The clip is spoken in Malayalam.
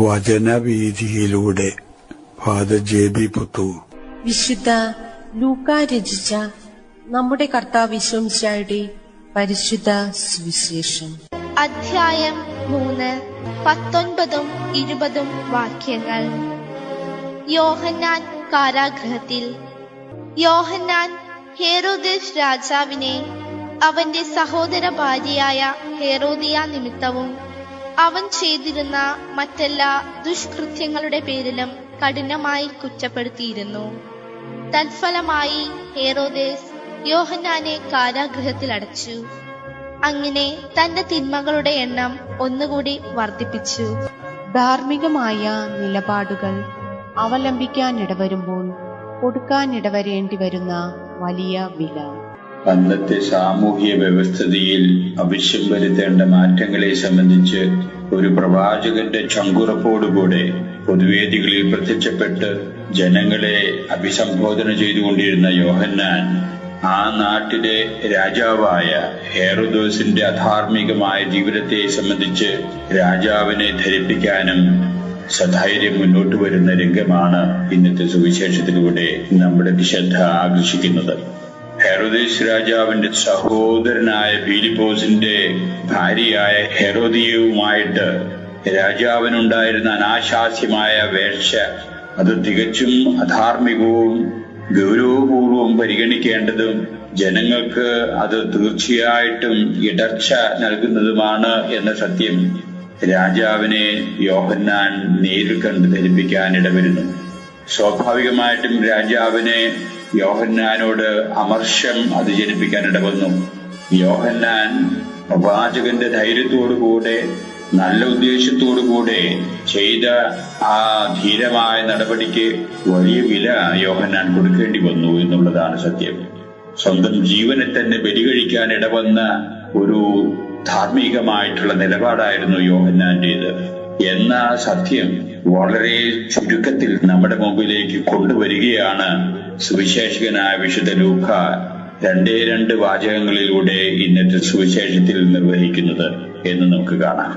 വചനവീഥിയിലൂടെ ഫാദർ ജെ.ബി. പുത്തൂർ. വിശുദ്ധ ലൂക്ക രചിച്ച നമ്മുടെ കർത്താവ് യേശുമിശിഹായുടെ പരിശുദ്ധ സുവിശേഷം. അധ്യായം 3, 19 20 വാക്യങ്ങൾ. യോഹന്നാൻ കാരാഗൃഹത്തിൽ. യോഹന്നാൻ ഹേറോദേസ് രാജാവിനെ അവന്റെ സഹോദര ഭാര്യയായ ഹേറോദിയ നിമിത്തവും അവൻ ചെയ്തിരുന്ന മറ്റെല്ലാ ദുഷ്കൃത്യങ്ങളുടെ പേരിലും കഠിനമായി കുറ്റപ്പെടുത്തിയിരുന്നു. തൽഫലമായി ഹേറോദേസ് യോഹന്നാനെ കാരാഗൃഹത്തിൽ അടച്ചു. അങ്ങനെ തന്റെ തിന്മകളുടെ എണ്ണം ഒന്നുകൂടി വർദ്ധിപ്പിച്ചു. ധാർമ്മികമായ നിലപാടുകൾ അവലംബിക്കാനിടവരുമ്പോൾ കൊടുക്കാനിടവരേണ്ടി വരുന്ന വലിയ വില. അന്നത്തെ സാമൂഹ്യ വ്യവസ്ഥിതിയിൽ ആവശ്യം വരുത്തേണ്ട മാറ്റങ്ങളെ സംബന്ധിച്ച് ഒരു പ്രവാചകന്റെ ചങ്കുറപ്പോടുകൂടെ പൊതുവേദികളിൽ പ്രത്യക്ഷപ്പെട്ട് ജനങ്ങളെ അഭിസംബോധന ചെയ്തുകൊണ്ടിരുന്ന യോഹന്നാൻ ആ നാട്ടിലെ രാജാവായ ഹേറോദോസിന്റെ അധാർമികമായ ജീവിതത്തെ സംബന്ധിച്ച് രാജാവിനെ ധരിപ്പിക്കാനും സധൈര്യം മുന്നോട്ട് വരുന്ന രംഗമാണ് ഇന്നത്തെ സുവിശേഷത്തിലൂടെ നമ്മുടെ ശ്രദ്ധ ആകർഷിക്കുന്നത്. ഹെറോദേസ് രാജാവിന്റെ സഹോദരനായ ഫിലിപ്പോസിന്റെ ഭാര്യയായ ഹെറോദിയയുമായിട്ട് രാജാവിനുണ്ടായിരുന്ന അനാശാസ്യമായ വേഴ്ച അത് തികച്ചും അധാർമികവും ഗൗരവപൂർവവും പരിഗണിക്കേണ്ടതും ജനങ്ങൾക്ക് അത് തീർച്ചയായിട്ടും ഇടർച്ച നൽകുന്നതുമാണ് എന്ന സത്യം രാജാവിനെ യോഹന്നാൻ നേരിൽ കണ്ട് ധരിപ്പിക്കാൻ ഇടവരുന്നു. സ്വാഭാവികമായിട്ടും രാജാവിനെ യോഹന്നാനോട് അമർഷം അത് ജനിപ്പിക്കാൻ ഇടവന്നു. യോഹന്നാൻ പ്രവാചകന്റെ ധൈര്യത്തോടുകൂടെ നല്ല ഉദ്ദേശത്തോടുകൂടെ ചെയ്ത ആ ധീരമായ നടപടിക്ക് വലിയ വില യോഹന്നാൻ കൊടുക്കേണ്ടി വന്നു എന്നുള്ളതാണ് സത്യം. സ്വന്തം ജീവനെ തന്നെ ബലികഴിക്കാൻ ഇടവന്ന ഒരു ധാർമ്മികമായിട്ടുള്ള നിലപാടായിരുന്നു യോഹന്നാന്റേത് എന്ന സത്യം വളരെ ചുരുക്കത്തിൽ നമ്മുടെ മുമ്പിലേക്ക് കൊണ്ടുവരികയാണ് സുവിശേഷകനായ വിശുദ്ധ ലൂക്ക 2 വാചകങ്ങളിലൂടെ ഇന്നത്തെ സുവിശേഷത്തിൽ നിർവഹിക്കുന്നത് എന്ന് നമുക്ക് കാണാം.